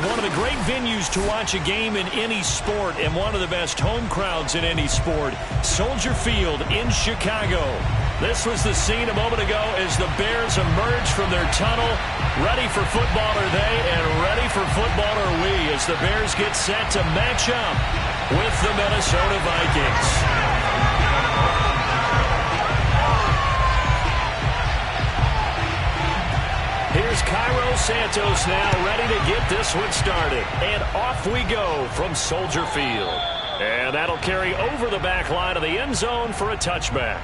One of the great venues to watch a game in any sport, and one of the best home crowds in any sport, Soldier Field in Chicago. This was the scene a moment ago as the Bears emerged from their tunnel. Ready for football are they, and ready for football are we, as the Bears get set to match up with the Minnesota Vikings. Here's Cairo Santos now ready to get this one started. And off we go from Soldier Field. And that'll carry over the back line of the end zone for a touchback.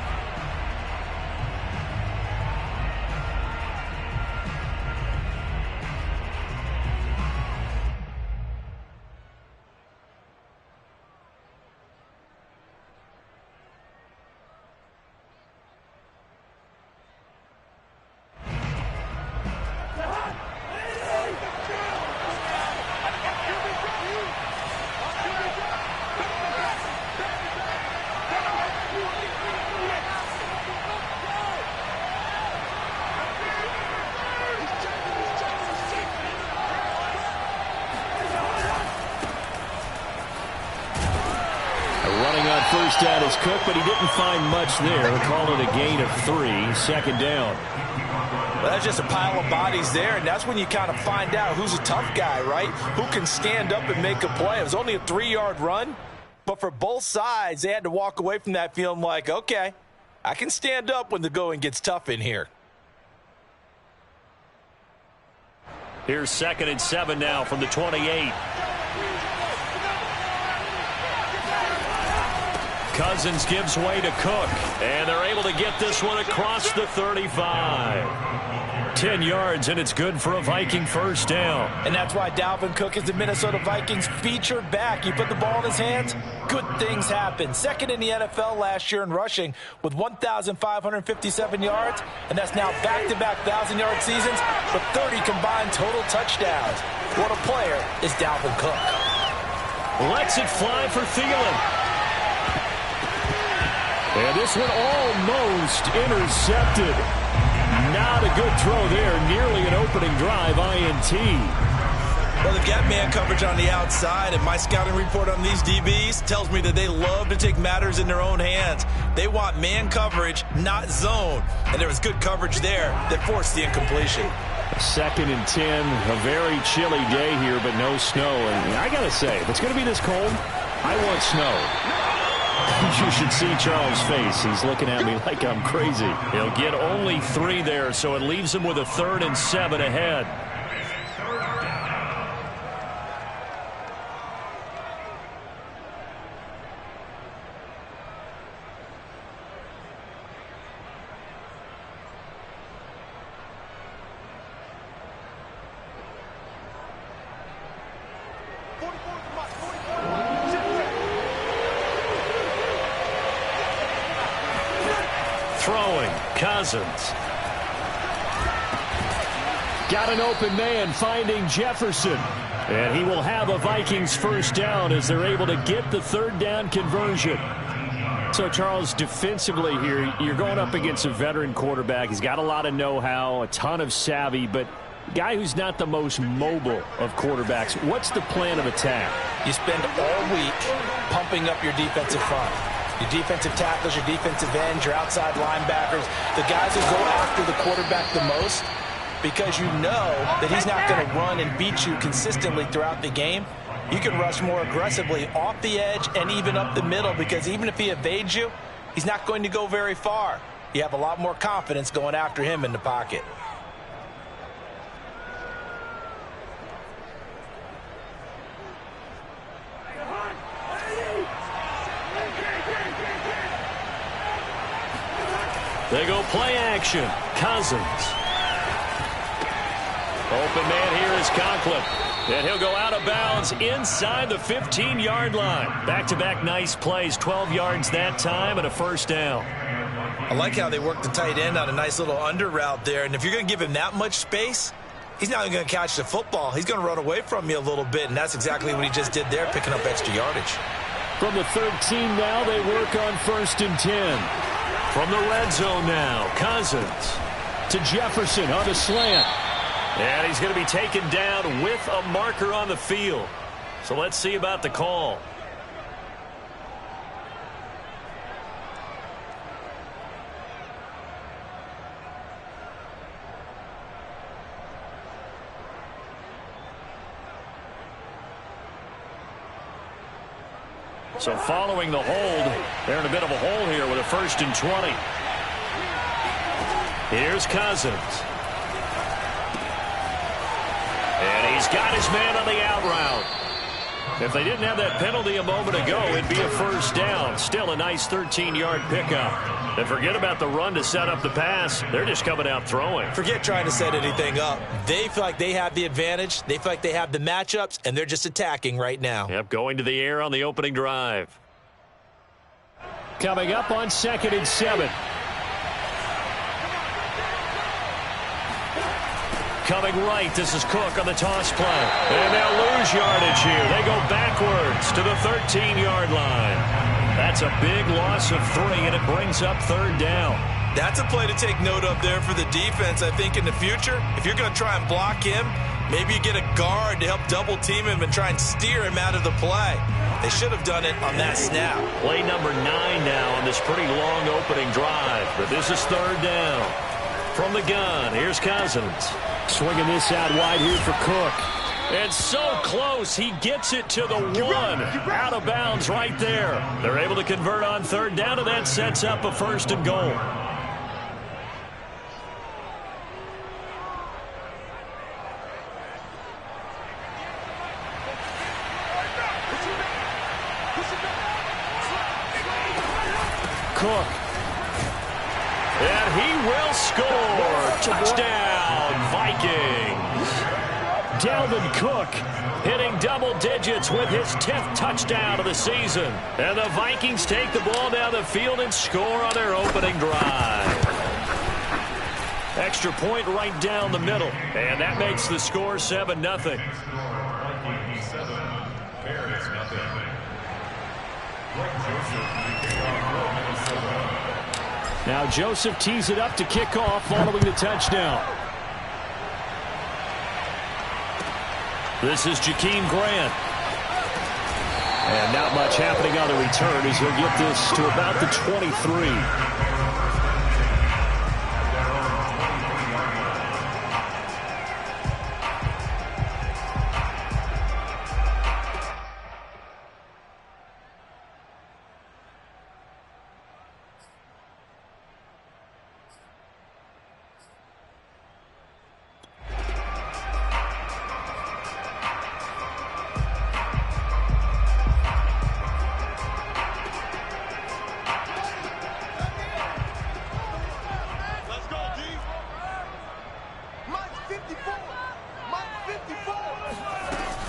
First down is Cook, but he didn't find much there. Call it a gain of 3, second down. Well, that's just a pile of bodies there, and that's when you kind of find out who's a tough guy, right? Who can stand up and make a play. It was only a 3-yard run, but for both sides, they had to walk away from that feeling like, okay, I can stand up when the going gets tough in here. Here's 2nd and 7 now from the 28. Cousins gives way to Cook, and they're able to get this one across the 35. 10 yards, and it's good for a Viking first down. And that's why Dalvin Cook is the Minnesota Vikings featured back. You put the ball in his hands, good things happen. Second in the NFL last year in rushing with 1,557 yards, and that's now back-to-back 1,000-yard seasons with 30 combined total touchdowns. What a player is Dalvin Cook. Lets it fly for Thielen. And this one almost intercepted. Not a good throw there. Nearly an opening drive INT. Well, they've got man coverage on the outside, and my scouting report on these DBs tells me that they love to take matters in their own hands. They want man coverage, not zone. And there was good coverage there that forced the incompletion. 2nd and 10. A very chilly day here, but no snow. And I got to say, if it's going to be this cold, I want snow. You should see Charles' face. He's looking at me like I'm crazy. He'll get only 3 there, so it leaves him with a 3rd and 7 ahead. Throwing, Cousins. Got an open man, finding Jefferson. And he will have a Vikings first down as they're able to get the 3rd down conversion. So, Charles, defensively here, you're going up against a veteran quarterback. He's got a lot of know-how, a ton of savvy, but Guy who's not the most mobile of quarterbacks. What's the plan of attack? You spend all week pumping up your defensive front. Your defensive tackles, your defensive ends, your outside linebackers, the guys who go after the quarterback the most, because you know that he's not going to run and beat you consistently throughout the game. You can rush more aggressively off the edge and even up the middle, because even if he evades you, he's not going to go very far. You have a lot more confidence going after him in the pocket. They go play action. Cousins. Open man here is Conklin. And he'll go out of bounds inside the 15-yard line. Back-to-back nice plays. 12 yards that time and a first down. I like how they work the tight end on a nice little under route there. And if you're going to give him that much space, he's not going to catch the football. He's going to run away from you a little bit, and that's exactly what he just did there, picking up extra yardage. From the 13 now, they work on 1st and 10. From the red zone now, Cousins to Jefferson on the slant. And he's going to be taken down with a marker on the field. So let's see about the call. So following the hold, they're in a bit of a hole here with a 1st and 20. Here's Cousins. And he's got his man on the out route. If they didn't have that penalty a moment ago, it'd be a first down. Still a nice 13-yard pickup. And forget about the run to set up the pass. They're just coming out throwing. Forget trying to set anything up. They feel like they have the advantage. They feel like they have the matchups, and they're just attacking right now. Yep, going to the air on the opening drive. Coming up on 2nd and 7. Coming right, this is Cook on the toss play. And they'll lose yardage here. They go backwards to the 13-yard line. That's a big loss of 3, and it brings up 3rd down. That's a play to take note of there for the defense, I think, in the future. If you're going to try and block him, maybe you get a guard to help double-team him and try and steer him out of the play. They should have done it on that snap. Play number 9 now on this pretty long opening drive. But this is 3rd down. From the gun, here's Cousins. Swinging this out wide here for Cook. And so close, he gets it to the 1. Out of bounds right there. They're able to convert on 3rd down, and that sets up a 1st and goal. Cook. And he will score. Touchdown, Vikings. Dalvin Cook hitting double digits with his 10th touchdown of the season. And the Vikings take the ball down the field and score on their opening drive. Extra point right down the middle. And that makes the score 7-0. Now Joseph tees it up to kick off following the touchdown. This is Jakeem Grant. And not much happening on the return as he'll get this to about the 23.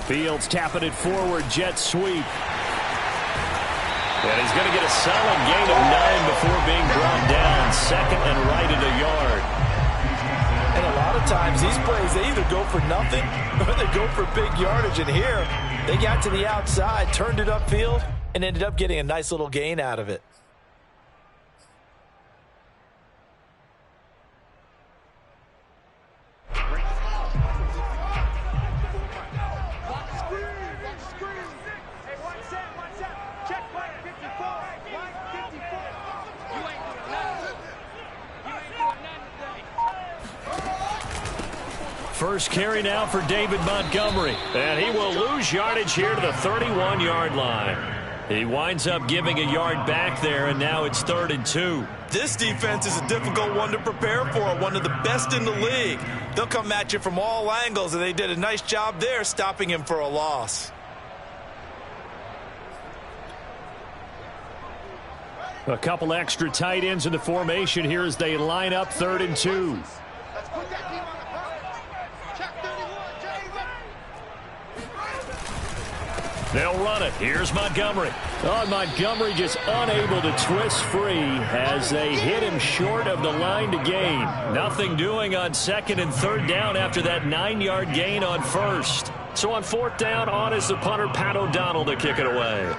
Fields tapping it forward, jet sweep. And he's going to get a solid gain of 9 before being brought down. 2nd and right at a yard. And a lot of times these plays, they either go for nothing or they go for big yardage. And here, they got to the outside, turned it upfield, and ended up getting a nice little gain out of it. First carry now for David Montgomery. And he will lose yardage here to the 31-yard line. He winds up giving a yard back there, and now it's 3rd and 2. This defense is a difficult one to prepare for, one of the best in the league. They'll come at you from all angles, and they did a nice job there stopping him for a loss. A couple extra tight ends in the formation here as they line up 3rd and 2. They'll run it. Here's Montgomery. Oh, Montgomery just unable to twist free as they hit him short of the line to gain. Nothing doing on 2nd and 3rd down after that 9-yard gain on 1st. So on 4th down, on is the punter, Pat O'Donnell, to kick it away.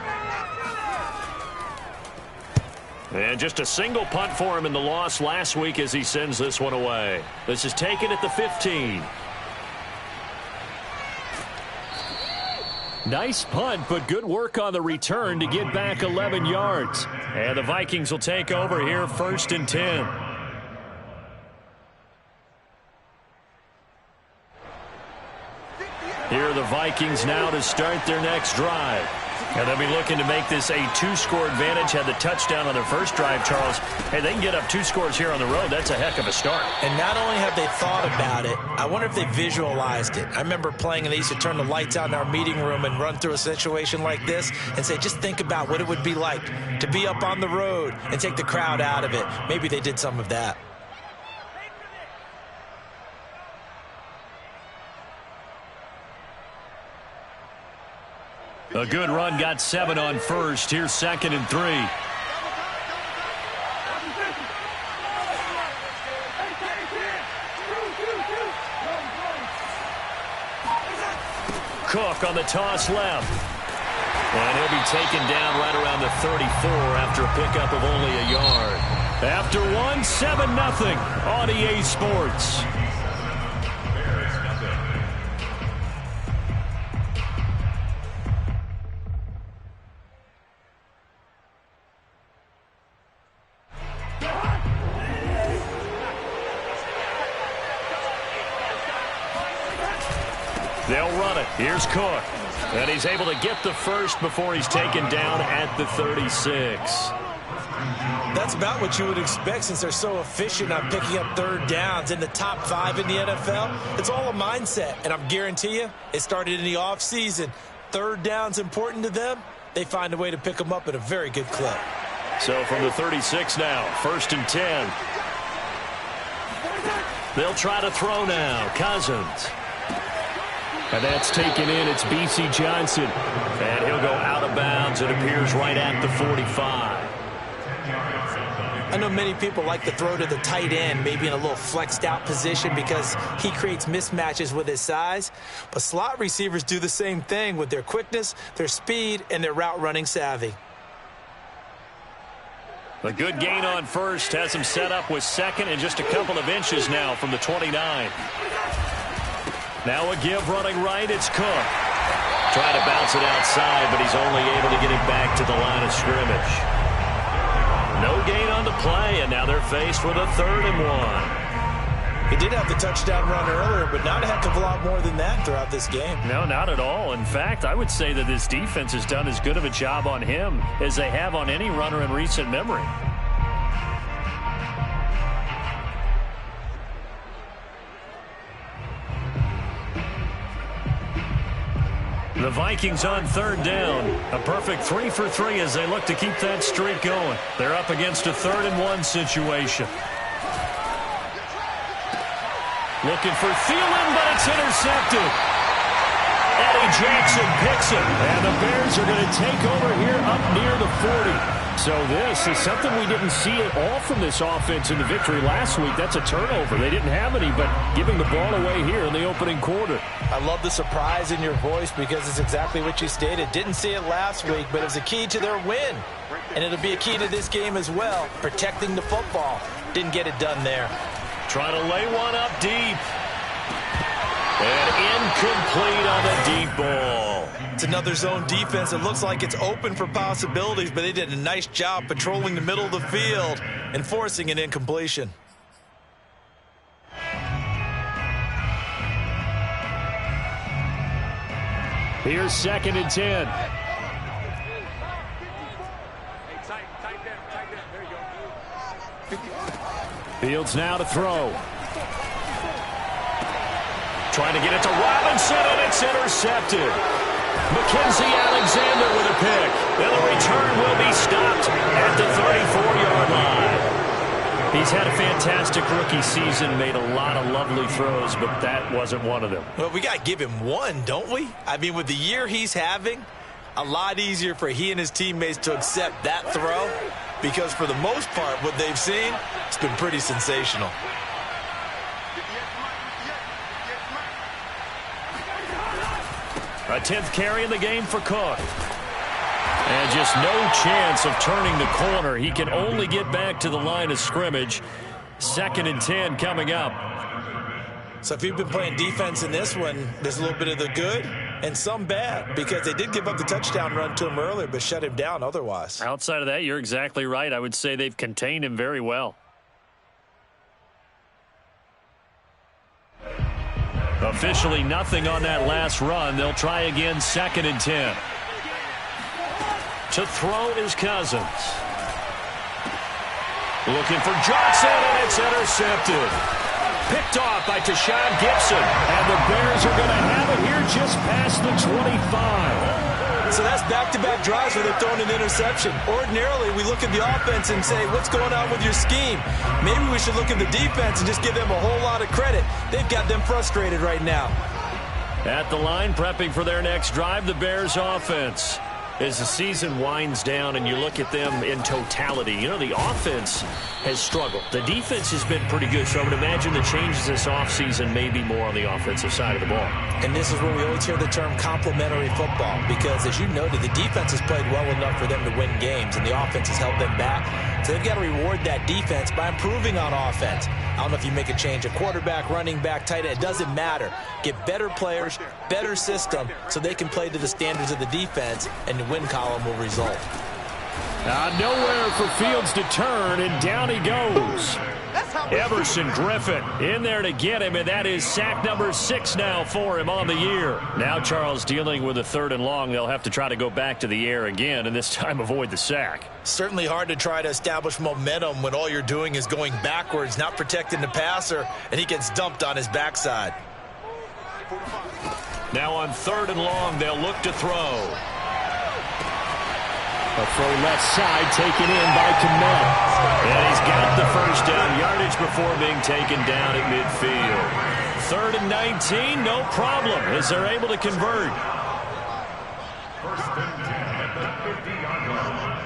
And just a single punt for him in the loss last week as he sends this one away. This is taken at the 15. Nice punt, but good work on the return to get back 11 yards. And the Vikings will take over here 1st and 10. Here are the Vikings now to start their next drive. And they'll be looking to make this a 2-score advantage. Had the touchdown on their first drive, Charles. Hey, they can get up 2 scores here on the road. That's a heck of a start. And not only have they thought about it, I wonder if they visualized it. I remember playing, and they used to turn the lights out in our meeting room and run through a situation like this and say, just think about what it would be like to be up on the road and take the crowd out of it. Maybe they did some of that. A good run, got 7 on 1st. Here's 2nd and 3. Cook on the toss left. And he'll be taken down right around the 34 after a pickup of only a yard. After one, 7-0 on EA Sports. They'll run it. Here's Cook. And he's able to get the first before he's taken down at the 36. That's about what you would expect since they're so efficient on picking up 3rd downs in the top 5 in the NFL. It's all a mindset, and I guarantee you it started in the offseason. 3rd down's important to them. They find a way to pick them up at a very good clip. So from the 36 now, 1st and 10. They'll try to throw now. Cousins. And that's taken in. It's B.C. Johnson. And he'll go out of bounds. It appears right at the 45. I know many people like to throw to the tight end, maybe in a little flexed out position because he creates mismatches with his size. But slot receivers do the same thing with their quickness, their speed, and their route running savvy. A good gain on 1st. Has him set up with 2nd and just a couple of inches now from the 29. Now a give running right. It's Cook. Trying to bounce it outside, but he's only able to get it back to the line of scrimmage. No gain on the play, and now they're faced with a 3rd and 1. He did have the touchdown run earlier, but not a heck of a lot more than that throughout this game. No, not at all. In fact, I would say that this defense has done as good of a job on him as they have on any runner in recent memory. The Vikings on 3rd down. A perfect 3 for 3 as they look to keep that streak going. They're up against a 3rd and 1 situation. Looking for Thielen, but it's intercepted. Eddie Jackson picks it. And the Bears are going to take over here up near the 40. So this is something we didn't see at all from this offense in the victory last week. That's a turnover. They didn't have any, but giving the ball away here in the opening quarter. I love the surprise in your voice because it's exactly what you stated. Didn't see it last week, but it was a key to their win. And it'll be a key to this game as well, protecting the football. Didn't get it done there. Trying to lay one up deep. And incomplete on the deep ball. It's another zone defense. It looks like it's open for possibilities, but they did a nice job patrolling the middle of the field and forcing an incompletion. Here's 2nd and 10. Fields now to throw. Trying to get it to Robinson, and it's intercepted. Mackenzie Alexander with a pick. And the return will be stopped at the 34-yard line. He's had a fantastic rookie season, made a lot of lovely throws, but that wasn't one of them. Well, we got to give him one, don't we? I mean, with the year he's having, a lot easier for he and his teammates to accept that throw, because for the most part, what they've seen, it's been pretty sensational. A 10th carry in the game for Cook. And just no chance of turning the corner. He can only get back to the line of scrimmage. 2nd and 10 coming up. So if you've been playing defense in this one, there's a little bit of the good and some bad, because they did give up the touchdown run to him earlier but shut him down otherwise. Outside of that, you're exactly right. I would say they've contained him very well. Officially nothing on that last run. They'll try again, 2nd and 10. To throw is Cousins. Looking for Johnson, and it's intercepted. Picked off by Tashawn Gibson. And the Bears are going to have it here just past the 25. So that's back-to-back drives where they've thrown an interception. Ordinarily, we look at the offense and say, what's going on with your scheme? Maybe we should look at the defense and just give them a whole lot of credit. They've got them frustrated right now. At the line, prepping for their next drive, the Bears offense. As the season winds down and you look at them in totality, you know, the offense has struggled. The defense has been pretty good, so I would imagine the changes this offseason may be more on the offensive side of the ball. And this is where we always hear the term complementary football, because as you noted, the defense has played well enough for them to win games, and the offense has held them back. So they've got to reward that defense by improving on offense. I don't know if you make a change, a quarterback, running back, tight end, it doesn't matter. Get better players, better system, so they can play to the standards of the defense, and the win column will result. Nowhere for Fields to turn, and down he goes. Everson Griffin in there to get him, and that is sack number 6 now for him on the year. Now Charles dealing with a 3rd and long. They'll have to try to go back to the air again, and this time avoid the sack. Certainly hard to try to establish momentum when all you're doing is going backwards, not protecting the passer, and he gets dumped on his backside. Now on 3rd and long, they'll look to throw. A throw left side taken in by Kmet. And he's got the first down yardage before being taken down at midfield. 3rd and 19, no problem, as they're able to convert. First and 10 at the 50-yard line.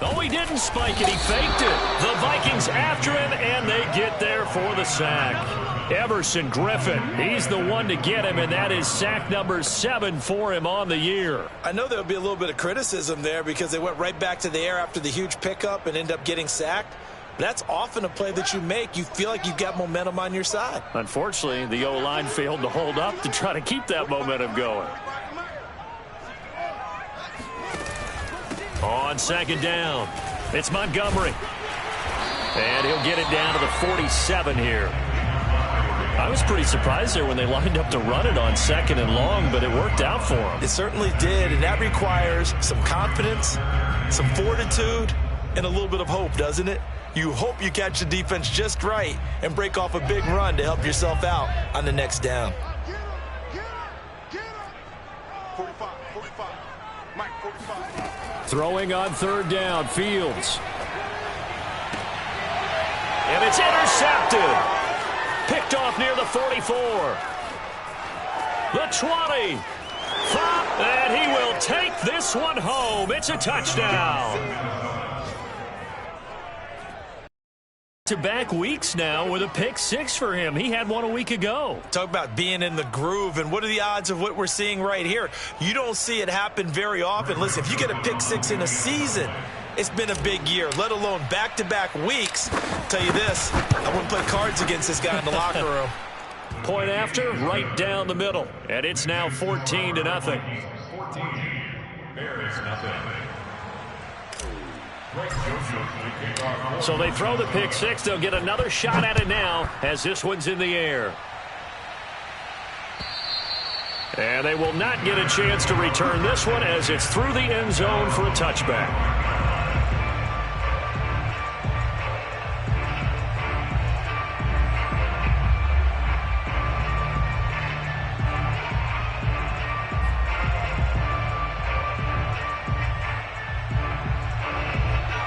Oh, he didn't spike it. He faked it. The Vikings after him, and they get there for the sack. Everson Griffin, he's the one to get him, and that is sack number 7 for him on the year. I know there'll be a little bit of criticism there because they went right back to the air after the huge pickup and end up getting sacked. That's often a play that you make. You feel like you've got momentum on your side. Unfortunately, the O-line failed to hold up to try to keep that momentum going. On 2nd down, it's Montgomery. And he'll get it down to the 47 here. I was pretty surprised there when they lined up to run it on 2nd and long, but it worked out for him. It certainly did, and that requires some confidence, some fortitude, and a little bit of hope, doesn't it? You hope you catch the defense just right and break off a big run to help yourself out on the next down. 45. Mike, 45. Throwing on 3rd down, Fields. And it's intercepted. Picked off near the 44. The 20. And he will take this one home. It's a touchdown. To-back weeks now with a pick 6 for him. He had one a week ago. Talk about being in the groove, and what are the odds of what we're seeing right here? You don't see it happen very often. Listen, if you get a pick 6 in a season, it's been a big year, let alone back-to-back weeks. I'll tell you this, I wouldn't play cards against this guy in the locker room. Point after, right down the middle. And it's now 14-0. 14. Bears nothing. So they throw the pick six. They'll get another shot at it now as this one's in the air. And they will not get a chance to return this one as it's through the end zone for a touchback.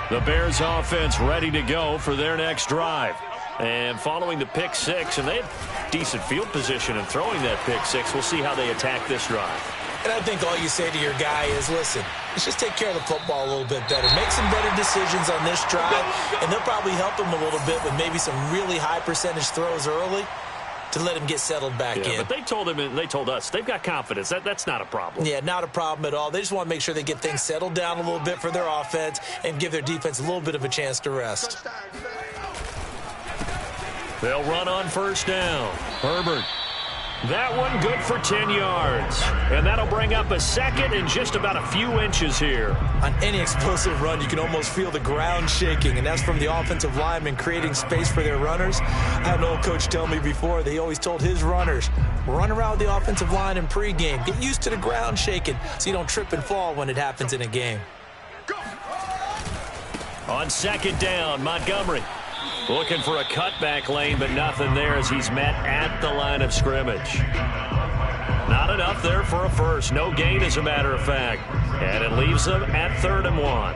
The Bears offense ready to go for their next drive. And following the pick six, and they have decent field position in throwing that pick six. We'll see how they attack this drive. And I think all you say to your guy is, listen, let's just take care of the football a little bit better. Make some better decisions on this drive, and they'll probably help him a little bit with maybe some really high percentage throws early to let him get settled back in. But they told him, and they told us, they've got confidence. That's not a problem. Yeah, not a problem at all. They just want to make sure they get things settled down a little bit for their offense and give their defense a little bit of a chance to rest. They'll run on first down. Herbert. That one good for 10 yards. And that'll bring up a second and just about a few inches here. On any explosive run, you can almost feel the ground shaking, and that's from the offensive linemen creating space for their runners. I had an old coach tell me before, they always told his runners, run around the offensive line in pregame. Get used to the ground shaking so you don't trip and fall when it happens in a game. On second down, Montgomery. Looking for a cutback lane, but nothing there as he's met at the line of scrimmage. Not enough there for a first. No gain, as a matter of fact. And it leaves them at 3rd and 1.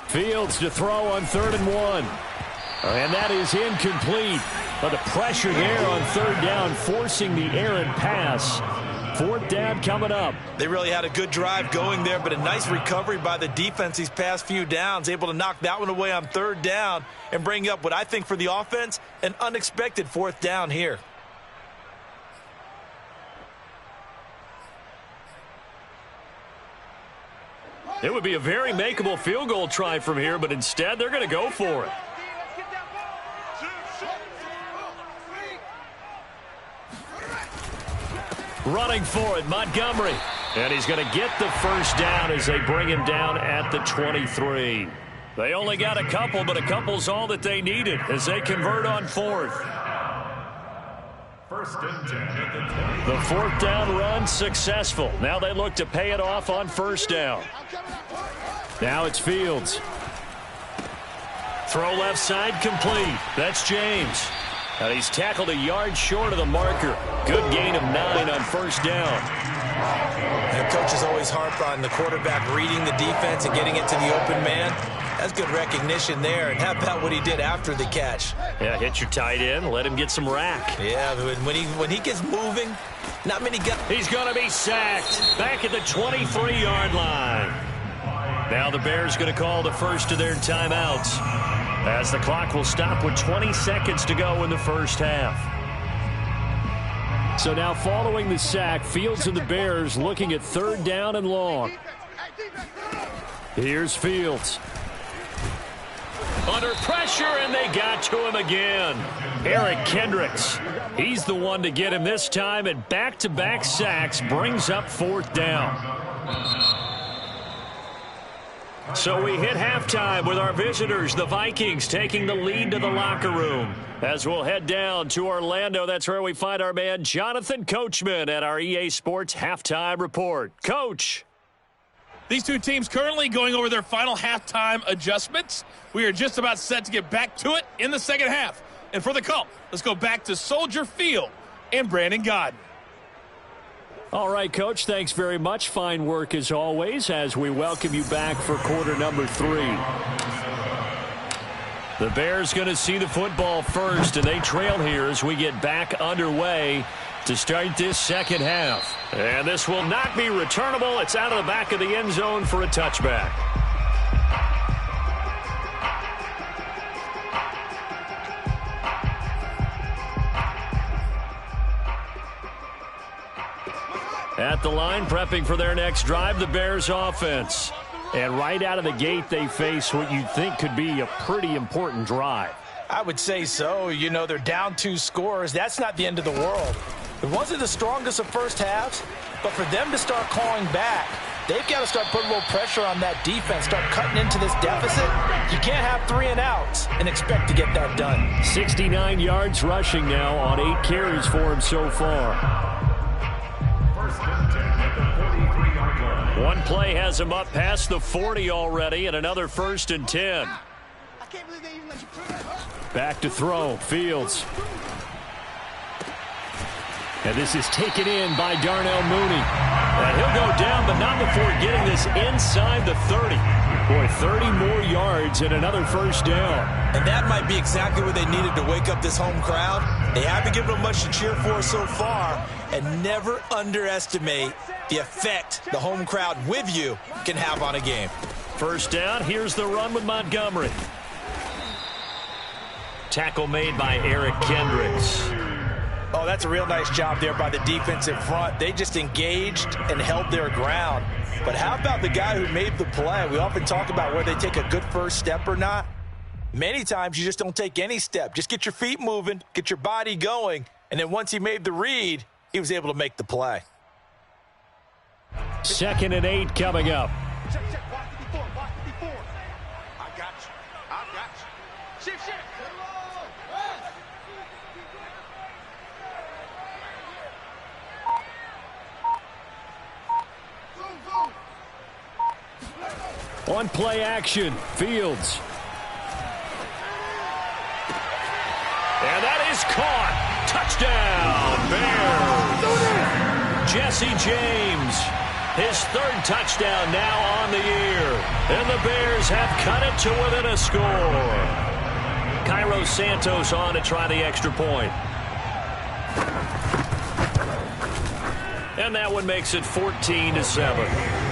Fields to throw on 3rd and 1. And that is incomplete. But the pressure there on 3rd down, forcing the errant pass. 4th down coming up. They really had a good drive going there, but a nice recovery by the defense these past few downs, able to knock that one away on 3rd down and bring up what I think for the offense, an unexpected 4th down here. It would be a very makeable field goal try from here, but instead they're going to go for it. Running for it, Montgomery. And he's going to get the first down as they bring him down at the 23. They only got a couple, but a couple's all that they needed as they convert on 4th. 1st and 10 at the 20. The 4th down run successful. Now they look to pay it off on 1st down. Now it's Fields. Throw left side complete. That's James. And he's tackled a yard short of the marker. Good gain of 9 on 1st down. And coaches always harp on the quarterback reading the defense and getting it to the open man. That's good recognition there. And how about what he did after the catch? Yeah, hit your tight end, let him get some rack. Yeah, when he gets moving, not many guys. He's going to be sacked back at the 23-yard line. Now the Bears going to call the first of their timeouts, as the clock will stop with 20 seconds to go in the first half. So now following the sack, Fields and the Bears looking at 3rd down and long. Here's Fields. Under pressure, and they got to him again. Eric Kendricks. He's the one to get him this time, and back-to-back sacks brings up 4th down. So we hit halftime with our visitors, the Vikings, taking the lead to the locker room. As we'll head down to Orlando, that's where we find our man Jonathan Coachman at our EA Sports Halftime Report. Coach. These two teams currently going over their final halftime adjustments. We are just about set to get back to it in the second half. And for the call, let's go back to Soldier Field and Brandon Gaudin. All right, Coach, thanks very much. Fine work as always as we welcome you back for quarter number 3. The Bears going to see the football first, and they trail here as we get back underway to start this second half. And this will not be returnable. It's out of the back of the end zone for a touchback. At the line, prepping for their next drive, the Bears offense. And right out of the gate, they face what you'd think could be a pretty important drive. I would say so. You know, they're down 2 scores. That's not the end of the world. It wasn't the strongest of first halves, but for them to start calling back, they've got to start putting a little pressure on that defense, start cutting into this deficit. You can't have 3 and outs and expect to get that done. 69 yards rushing now on 8 carries for him so far. First and 10 at the 43-yard line. One play has him up past the 40 already, and another 1st and 10. Back to throw, Fields. And this is taken in by Darnell Mooney. And he'll go down, but not before getting this inside the 30. Boy, 30 more yards and another first down. And that might be exactly what they needed to wake up this home crowd. They haven't given them much to cheer for so far. And never underestimate the effect the home crowd with you can have on a game. First down, here's the run with Montgomery. Tackle made by Eric Kendricks. Oh, that's a real nice job there by the defense in front. They just engaged and held their ground. But how about the guy who made the play? We often talk about where they take a good first step or not. Many times you just don't take any step. Just get your feet moving, get your body going, and then once he made the read, he was able to make the play. 2nd and 8 coming up. Check, watch the 4. I got you. Shift. On play action, Fields. And that is caught. Touchdown, Bears. Jesse James, his 3rd touchdown now on the year. And the Bears have cut it to within a score. Cairo Santos on to try the extra point. And that one makes it 14-7.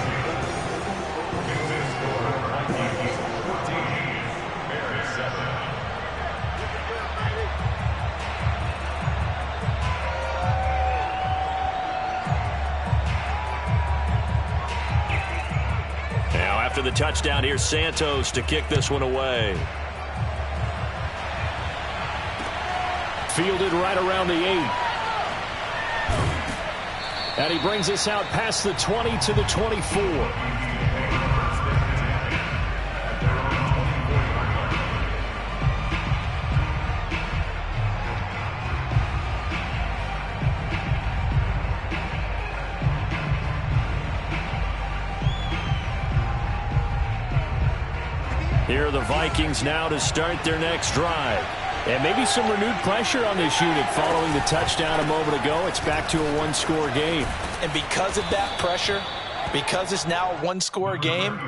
After the touchdown, here's Santos to kick this one away. Fielded right around the 8. And he brings us out past the 20 to the 24. Here are the Vikings now to start their next drive. And maybe some renewed pressure on this unit following the touchdown a moment ago. It's back to a 1-score game. And because of that pressure, because it's now a 1-score game,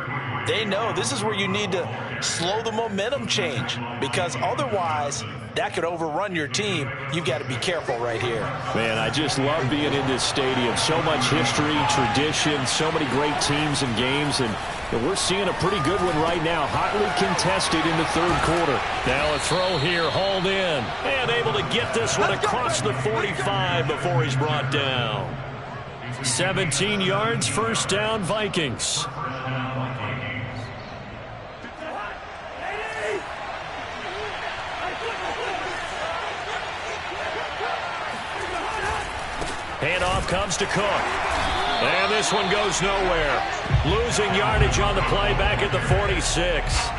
they know this is where you need to slow the momentum change, because otherwise that could overrun your team. You've got to be careful right here. Man, I just love being in this stadium. So much history, tradition, so many great teams and games, and we're seeing a pretty good one right now, hotly contested in the 3rd quarter. Now a throw here, hauled in, and able to get this one across the 45 before he's brought down. 17 yards, first down, Vikings. Handoff comes to Cook. And this one goes nowhere. Losing yardage on the play back at the 46.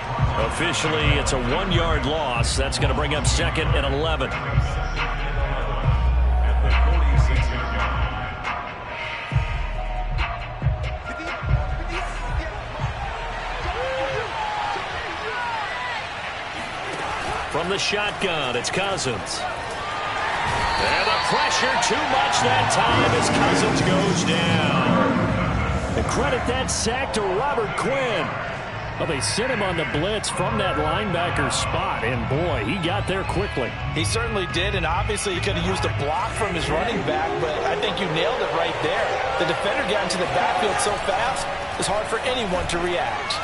Officially, it's a 1-yard loss. That's going to bring up 2nd and 11. From the shotgun, it's Cousins. And the pressure too much that time as Cousins goes down. And credit that sack to Robert Quinn. Well, they sent him on the blitz from that linebacker spot, and boy, he got there quickly. He certainly did, and obviously he could have used a block from his running back, but I think you nailed it right there. The defender got into the backfield so fast, it's hard for anyone to react.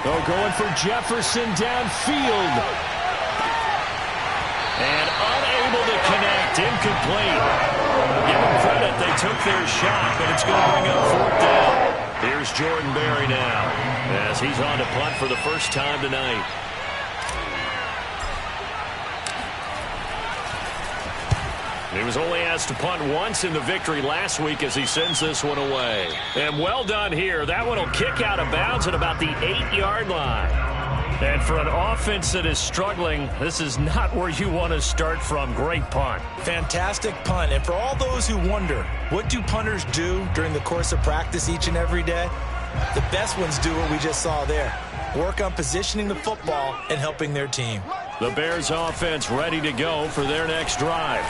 Oh, going for Jefferson downfield. And unable to connect, incomplete. Give them credit, they took their shot, but it's going to bring up 4th down. Here's Jordan Berry now as he's on to punt for the first time tonight. He was only asked to punt once in the victory last week as he sends this one away. And well done here. That one will kick out of bounds at about the 8-yard line. And for an offense that is struggling, this is not where you want to start from. Great punt. Fantastic punt. And for all those who wonder, what do punters do during the course of practice each and every day? The best ones do what we just saw there. Work on positioning the football and helping their team. The Bears offense ready to go for their next drive.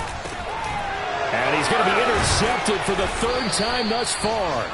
And he's going to be intercepted for the third time thus far.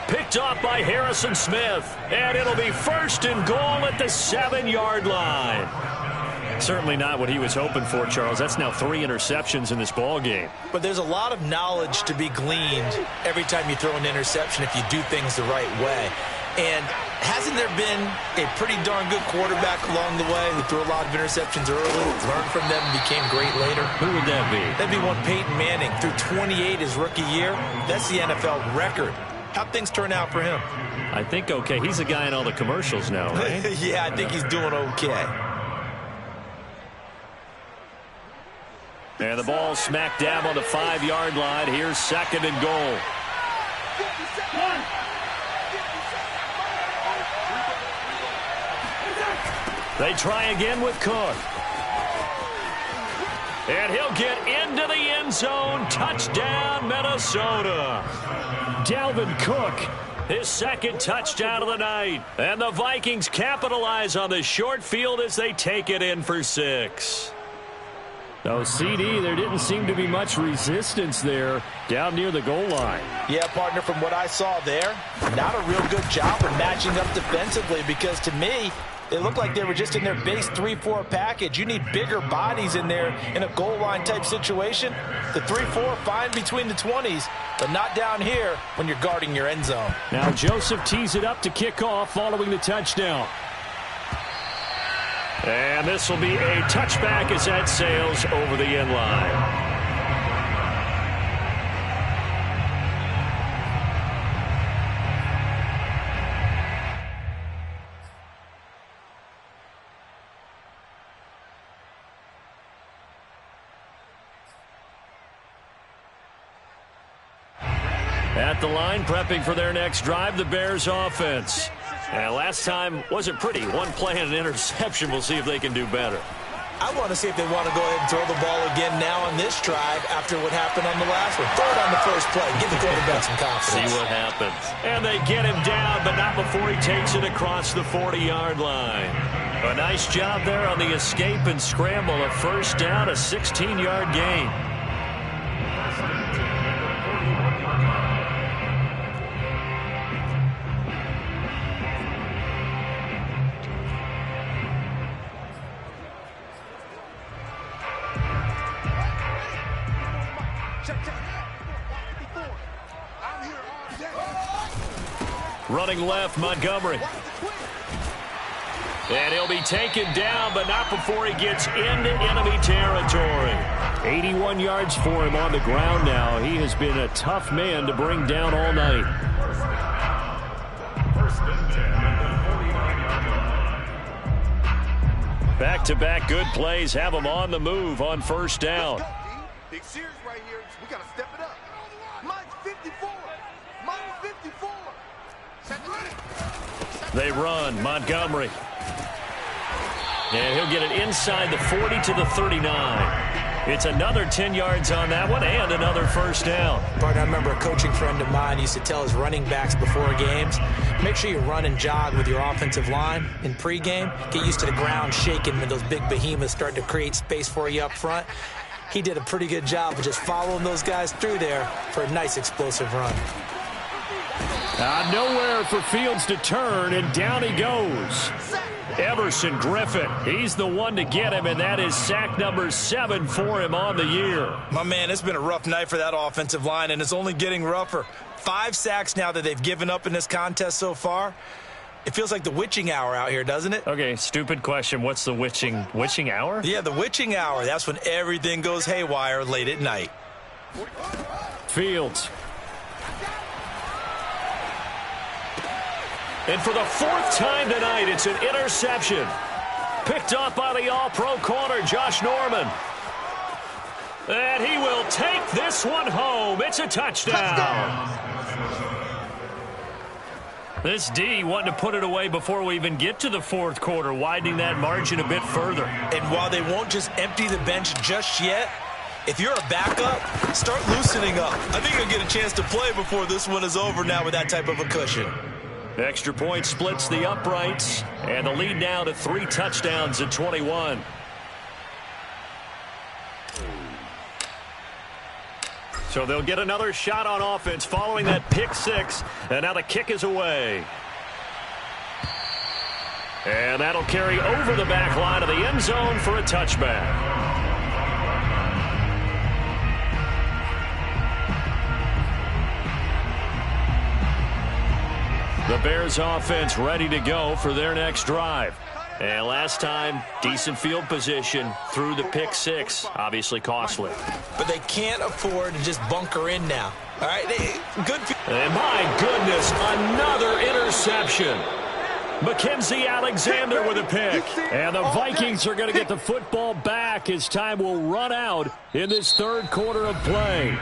Picked off by Harrison Smith. And it'll be first and goal at the 7-yard line. Certainly not what he was hoping for, Charles. That's now 3 interceptions in this ball game. But there's a lot of knowledge to be gleaned every time you throw an interception if you do things the right way. And hasn't there been a pretty darn good quarterback along the way who threw a lot of interceptions early, learned from them, and became great later? Who would that be? That'd be one Peyton Manning. Threw 28 his rookie year. That's the NFL record. How'd things turn out for him? I think okay. He's a guy in all the commercials now, right? Yeah, I think he's doing okay. And the ball smack dab on the 5-yard line. Here's second and goal. They try again with Cook. And he'll get into the end zone. Touchdown, Minnesota. Dalvin Cook, his second touchdown of the night. And the Vikings capitalize on the short field as they take it in for 6. No, CD, there didn't seem to be much resistance there down near the goal line. Yeah, partner, from what I saw there, not a real good job of matching up defensively because to me, they looked like they were just in their base 3-4 package. You need bigger bodies in there in a goal line type situation. The 3-4 fine between the 20s, but not down here when you're guarding your end zone. Now Joseph tees it up to kick off following the touchdown. And this will be a touchback as that sails over the end line. At the line, prepping for their next drive, the Bears offense. And last time wasn't pretty. One play and an interception. We'll see if they can do better. I want to see if they want to go ahead and throw the ball again now on this drive after what happened on the last one. Throw it on the first play. Give the quarterback some confidence. See what happens. And they get him down, but not before he takes it across the 40-yard line. A nice job there on the escape and scramble. A first down, a 16-yard gain. Running left, Montgomery. And he'll be taken down, but not before he gets into enemy territory. 81 yards for him on the ground now. He has been a tough man to bring down all night. Back-to-back good plays have him on the move on first down. Big series right here. We got to step it up. Mike 54. Mike 54. They run. Montgomery. And he'll get it inside the 40 to the 39. It's another 10 yards on that one and another first down. Partner, I remember a coaching friend of mine used to tell his running backs before games, make sure you run and jog with your offensive line in pregame. Get used to the ground shaking when those big behemoths start to create space for you up front. He did a pretty good job of just following those guys through there for a nice explosive run. Nowhere for Fields to turn, and down he goes. Everson Griffin, he's the one to get him, and that is sack number 7 for him on the year. My man, it's been a rough night for that offensive line, and it's only getting rougher. 5 sacks now that they've given up in this contest so far. It feels like the witching hour out here, doesn't it? Okay, stupid question. What's the witching hour? Yeah, the witching hour. That's when everything goes haywire late at night. And for the fourth time tonight, it's an interception. Picked up by the all-pro corner, Josh Norman. And he will take this one home. It's a touchdown. This D wanting to put it away before we even get to the fourth quarter, widening that margin a bit further. And while they won't just empty the bench just yet, if you're a backup, start loosening up. I think you'll get a chance to play before this one is over now with that type of a cushion. Extra point splits the uprights, and the lead now to 3 touchdowns at 21. So they'll get another shot on offense following that pick 6, and now the kick is away. And that'll carry over the back line of the end zone for a touchback. The Bears offense ready to go for their next drive. And last time, decent field position through the pick 6. Obviously costly. But they can't afford to just bunker in now. All right, good. And my goodness, another interception. Mackenzie Alexander with a pick. And the Vikings are going to get the football back as time will run out in this third quarter of play.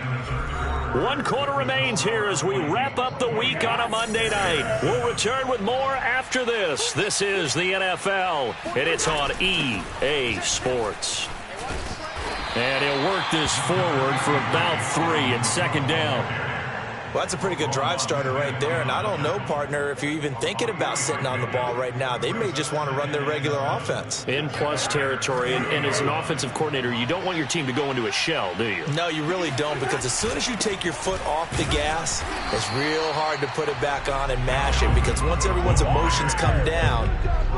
1 quarter remains here as we wrap up the week on a Monday night. We'll return with more after this. This is the NFL, and it's on EA Sports. And he'll work this forward for about 3 and second down. Well, that's a pretty good drive starter right there. And I don't know, partner, if you're even thinking about sitting on the ball right now. They may just want to run their regular offense. In plus territory. And as an offensive coordinator, you don't want your team to go into a shell, do you? No, you really don't, because as soon as you take your foot off the gas, it's real hard to put it back on and mash it, because once everyone's emotions come down,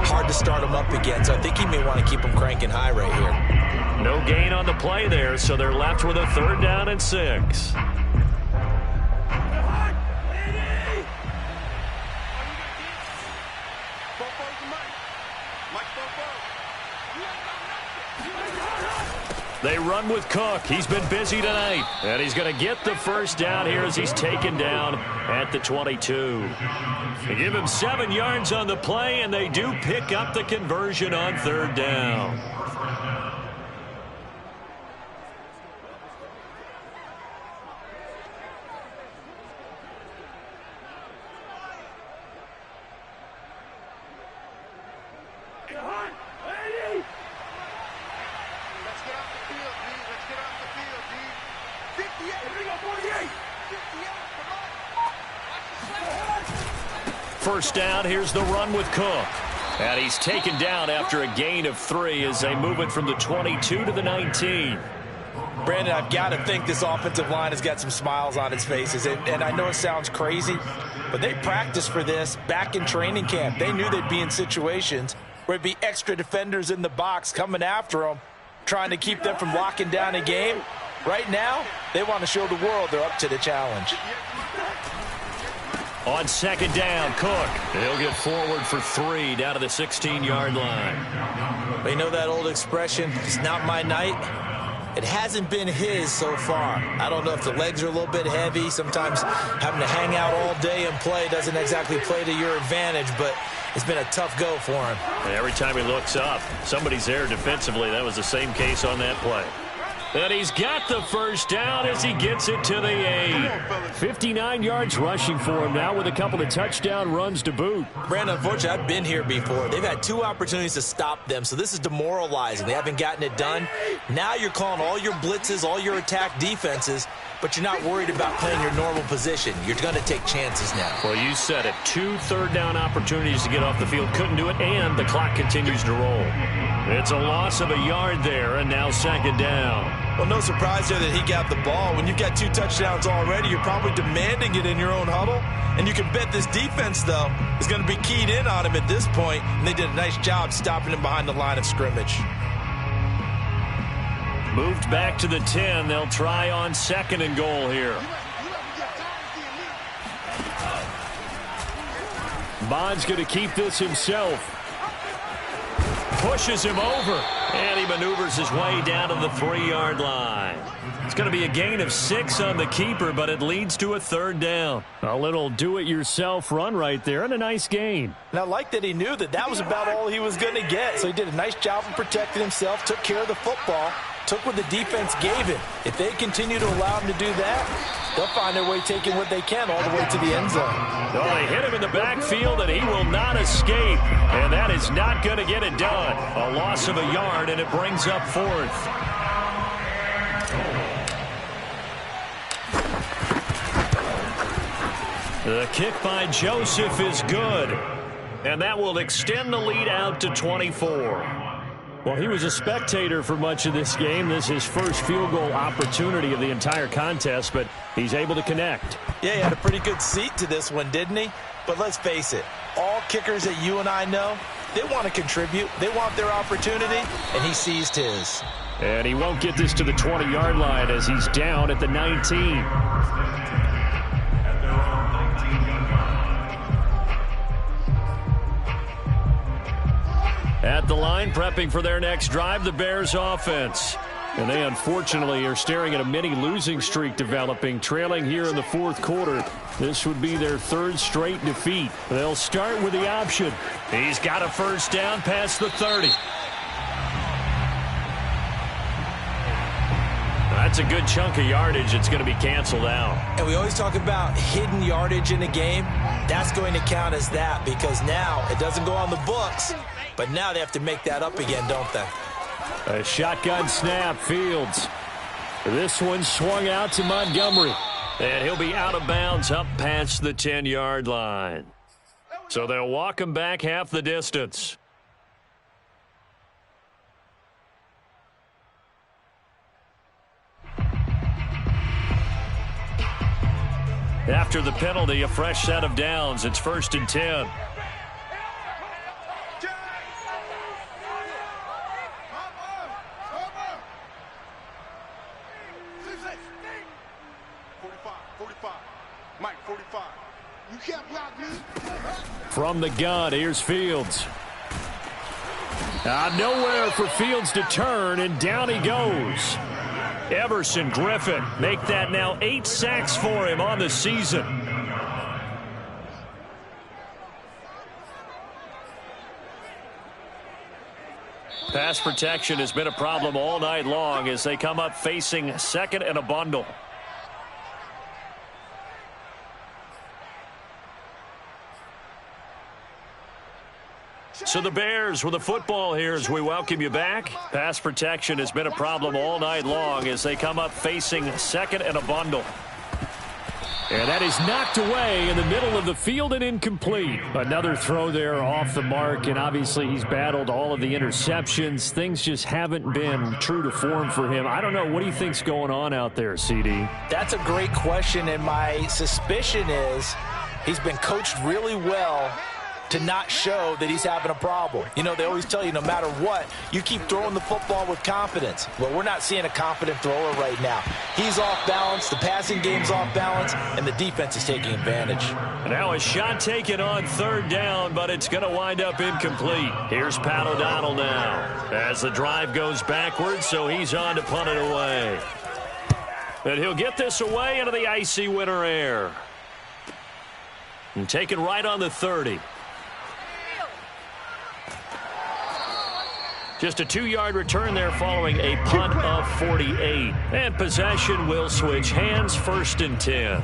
hard to start them up again. So I think he may want to keep them cranking high right here. No gain on the play there, so they're left with a 3rd down and 6. They run with Cook. He's been busy tonight. And he's going to get the first down here as he's taken down at the 22. They give him 7 yards on the play, and they do pick up the conversion on 3rd down. First down, here's the run with Cook. And he's taken down after a gain of 3 as they move it from the 22 to the 19. Brandon, I've got to think this offensive line has got some smiles on its faces. And I know it sounds crazy, but they practiced for this back in training camp. They knew they'd be in situations where there'd be extra defenders in the box coming after them, trying to keep them from locking down a game. Right now, they want to show the world they're up to the challenge. On 2nd down, Cook. He'll get forward for 3 down to the 16-yard line. They know that old expression, it's not my night. It hasn't been his so far. I don't know if the legs are a little bit heavy. Sometimes having to hang out all day and play doesn't exactly play to your advantage, but it's been a tough go for him. And every time he looks up, somebody's there defensively. That was the same case on that play. And he's got the first down as he gets it to the 8. 59 yards rushing for him now with a couple of touchdown runs to boot. Brandon, unfortunately, I've been here before. They've had 2 opportunities to stop them, so this is demoralizing. They haven't gotten it done. Now you're calling all your blitzes, all your attack defenses, but you're not worried about playing your normal position. You're going to take chances now. Well, you said it. 2 third-down opportunities to get off the field. Couldn't do it, and the clock continues to roll. It's a loss of a yard there, and now 2nd down. Well, no surprise there that he got the ball. When you've got 2 touchdowns already, you're probably demanding it in your own huddle. And you can bet this defense, though, is going to be keyed in on him at this point. And they did a nice job stopping him behind the line of scrimmage. Moved back to the 10. They'll try on 2nd and goal here. Bond's going to keep this himself. pushes him over. And he maneuvers his way down to the 3-yard line. It's going to be a gain of 6 on the keeper, but it leads to a 3rd down. A little do-it-yourself run right there and a nice gain. And I like that he knew that was about all he was going to get. So he did a nice job of protecting himself, took care of the football, took what the defense gave him. If they continue to allow him to do that, they'll find their way taking what they can all the way to the end zone. Well, they hit him in the backfield, and he will not escape. And that is not going to get it done. A loss of a yard, and it brings up 4th. The kick by Joseph is good. And that will extend the lead out to 24. Well, he was a spectator for much of this game. This is his first field goal opportunity of the entire contest, but he's able to connect. Yeah, he had a pretty good seat to this one, didn't he? But let's face it, all kickers that you and I know, they want to contribute. They want their opportunity, and he seized his. And he won't get this to the 20-yard line as he's down at the 19. At the line, prepping for their next drive, the Bears offense. And they unfortunately are staring at a mini losing streak developing, trailing here in the 4th quarter. This would be their 3rd straight defeat. They'll start with the option. He's got a 1st down past the 30. That's a good chunk of yardage. It's going to be canceled out. And we always talk about hidden yardage in a game. That's going to count as that because now it doesn't go on the books, but now they have to make that up again, don't they? A shotgun snap, Fields. This one swung out to Montgomery. And he'll be out of bounds up past the 10-yard line. So they'll walk him back half the distance. After the penalty, a fresh set of downs. It's 1st and 10. From the gun, here's Fields. Nowhere for Fields to turn, and down he goes. Everson Griffin make that now 8 sacks for him on the season. Pass protection has been a problem all night long as they come up facing 2nd and a bundle. So the Bears with the football here as we welcome you back. Pass protection has been a problem all night long as they come up facing 2nd and a bundle. And that is knocked away in the middle of the field and incomplete. Another throw there off the mark, and obviously he's battled all of the interceptions. Things just haven't been true to form for him. I don't know. What do you think's going on out there, CD? That's a great question, and my suspicion is he's been coached really well to not show that he's having a problem. You know, they always tell you no matter what, you keep throwing the football with confidence. Well, we're not seeing a confident thrower right now. He's off balance, the passing game's off balance, and the defense is taking advantage. Now a shot taken on 3rd down, but it's going to wind up incomplete. Here's Pat O'Donnell now as the drive goes backwards, so he's on to punt it away. And he'll get this away into the icy winter air. And taken right on the 30. Just a 2-yard return there following a punt of 48. And possession will switch hands, 1st and 10.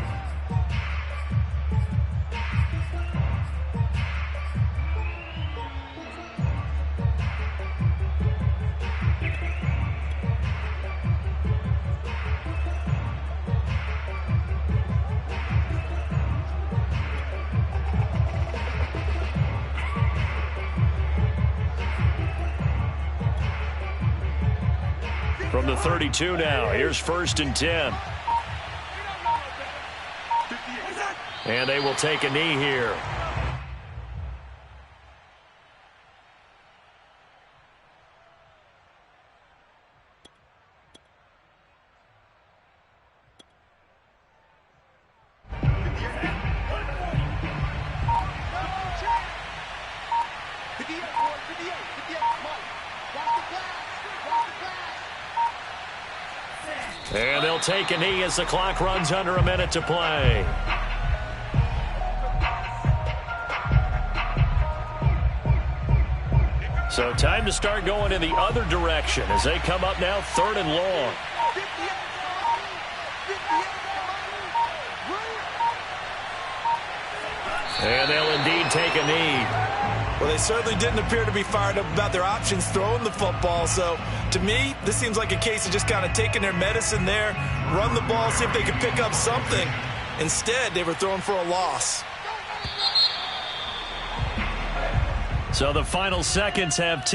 From the 32 now, here's 1st and 10. And they will take a knee here. And they'll take a knee as the clock runs under a minute to play. So time to start going in the other direction as they come up now 3rd and long. And they'll indeed take a knee. Well, they certainly didn't appear to be fired up about their options throwing the football. So, to me, this seems like a case of just kind of taking their medicine there, run the ball, see if they could pick up something. Instead, they were throwing for a loss. So the final seconds have